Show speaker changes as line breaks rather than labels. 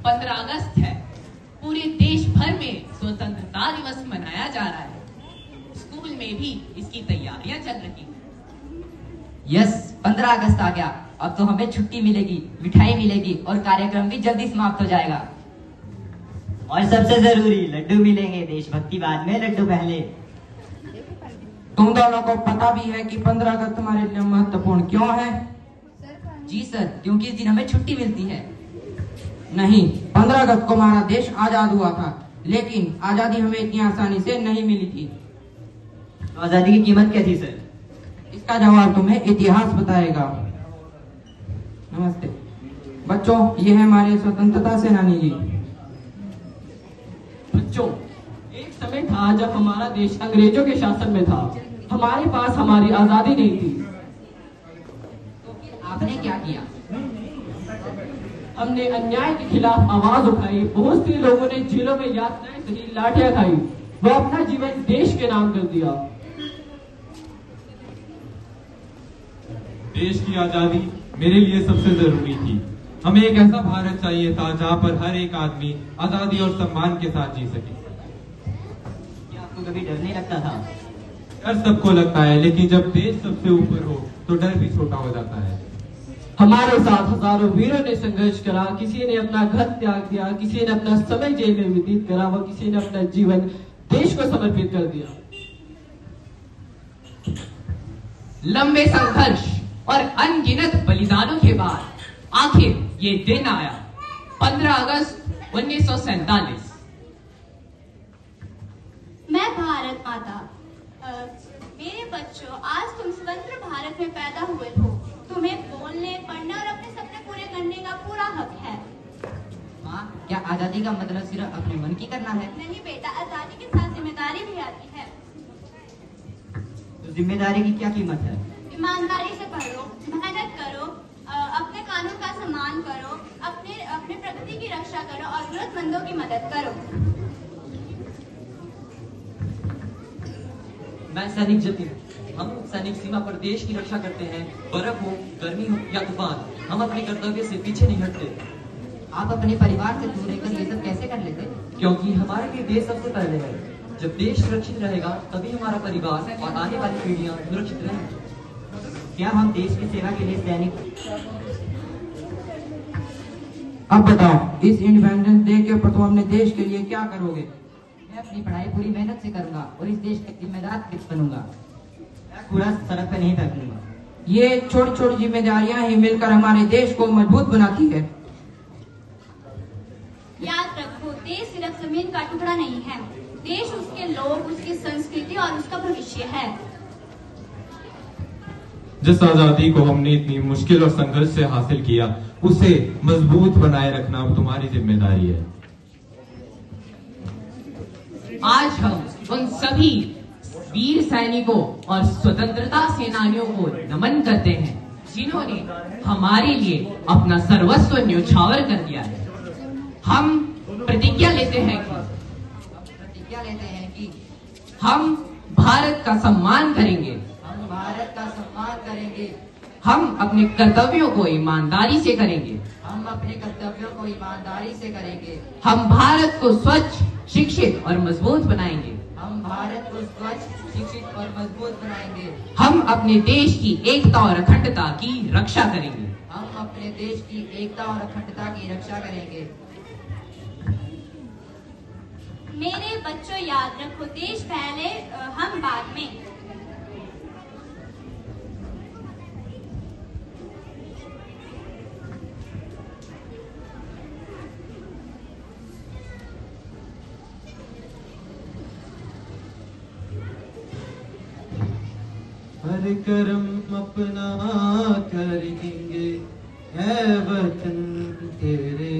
15 अगस्त है। पूरे देश भर में स्वतंत्रता दिवस मनाया जा रहा है। स्कूल में भी इसकी तैयारियां चल रही हैं।
यस, 15 अगस्त आ गया। अब तो हमें छुट्टी मिलेगी, मिठाई मिलेगी और कार्यक्रम भी जल्दी समाप्त हो जाएगा।
और सबसे जरूरी लड्डू मिलेंगे। देशभक्ति बाद में, लड्डू पहले।
तुम दोनों को पता भी है कि 15 अगस्त हमारे लिए महत्वपूर्ण क्यों है?
जी सर, क्योंकि इस दिन हमें छुट्टी मिलती है।
नहीं, 15 अगस्त को हमारा देश आजाद हुआ था, लेकिन आजादी हमें इतनी आसानी से नहीं मिली थी।
तो आजादी की कीमत क्या थी सर?
इसका जवाब तुम्हें इतिहास बताएगा। नमस्ते बच्चों, ये है हमारे स्वतंत्रता सेनानी जी।
बच्चों, एक समय था जब हमारा देश अंग्रेजों के शासन में था। हमारे पास हमारी आजादी नहीं थी।
तो फिर आपने क्या किया?
हमने अन्याय के खिलाफ आवाज उठाई। बहुत से लोगों ने जेलों में यातनाएं सही, लाठियां खाई। वो अपना जीवन देश के नाम कर दिया।
देश की आजादी मेरे लिए सबसे जरूरी थी। हमें एक ऐसा भारत चाहिए था जहाँ पर हर एक आदमी आजादी और सम्मान के साथ जी सके।
क्या आपको कभी डर नहीं लगता था?
डर सबको लगता है, लेकिन जब देश सबसे ऊपर हो तो डर भी छोटा हो जाता है।
हमारे साथ हजारों वीरों ने संघर्ष करा। किसी ने अपना घर त्याग दिया, किसी ने अपना समय जेल में व्यतीत करा, व किसी ने अपना जीवन देश को समर्पित कर दिया।
लंबे संघर्ष और अनगिनत बलिदानों के बाद आखिर ये दिन आया, 15 अगस्त 1947।
मैं भारत माता। मेरे बच्चों, आज तुम स्वतंत्र भारत में पैदा हुए हो। तुम्हें बोलने, पढ़ने और अपने सपने पूरे करने का पूरा हक है।
माँ, क्या आजादी का मतलब सिर्फ अपने मन की करना है?
नहीं बेटा, आजादी के साथ जिम्मेदारी भी आती है।
तो जिम्मेदारी की क्या कीमत है?
ईमानदारी से पढ़ो, मेहनत करो, अपने कानून का सम्मान करो, अपने प्रगति की रक्षा करो और जरूरतमंदों की मदद करो।
मैं सैनिक जतिन। हम सैनिक सीमा पर देश की रक्षा करते हैं। बर्फ हो, गर्मी हो या तूफान, हम अपने कर्तव्य से पीछे नहीं हटते।
आप अपने परिवार से दूर रहकर ये सब कैसे कर लेते?
क्योंकि हमारे लिए देश सबसे पहले है। जब देश सुरक्षित रहेगा तभी हमारा परिवार और आने वाली पीढ़ियां सुरक्षित रहेंगी।
क्या हम देश की सेवा के लिए सैनिक?
अब बताओ, इस इंडिपेंडेंस डे के ऊपर तुम अपने देश के लिए क्या करोगे?
मैं अपनी पढ़ाई पूरी मेहनत से करूंगा और इस देश का जिम्मेदार बनूंगा।
मैं कूड़ा सड़क पर नहीं फेंकूंगा।
ये छोटी छोटी जिम्मेदारियां ही मिलकर हमारे देश को मजबूत बनाती है।
याद रखो, देश सिर्फ जमीन का टुकड़ा नहीं है। देश उसके लोग, उसकी संस्कृति और उसका भविष्य है।
जिस आजादी को हमने इतनी मुश्किल और संघर्ष से हासिल किया, उसे मजबूत बनाए रखना अब तुम्हारी जिम्मेदारी है।
आज हम उन सभी वीर सैनिकों और स्वतंत्रता सेनानियों को नमन करते हैं जिन्होंने हमारे लिए अपना सर्वस्व न्योछावर कर दिया है। हम प्रतिज्ञा लेते हैं कि हम भारत का सम्मान करेंगे।
हम भारत का सम्मान करेंगे।
हम अपने कर्तव्यों को ईमानदारी से करेंगे।
हम अपने कर्तव्यों को ईमानदारी से करेंगे।
हम भारत को स्वच्छ, शिक्षित और मजबूत बनाएंगे।
हम भारत को स्वच्छ, शिक्षित और मजबूत बनाएंगे।
हम अपने देश की एकता और अखंडता की रक्षा करेंगे।
हम अपने देश की एकता और अखंडता की रक्षा करेंगे।
मेरे बच्चों, याद रखो, देश पहले, हम बाद में।
हर कर्म अपना करेंगे, है वतन तेरे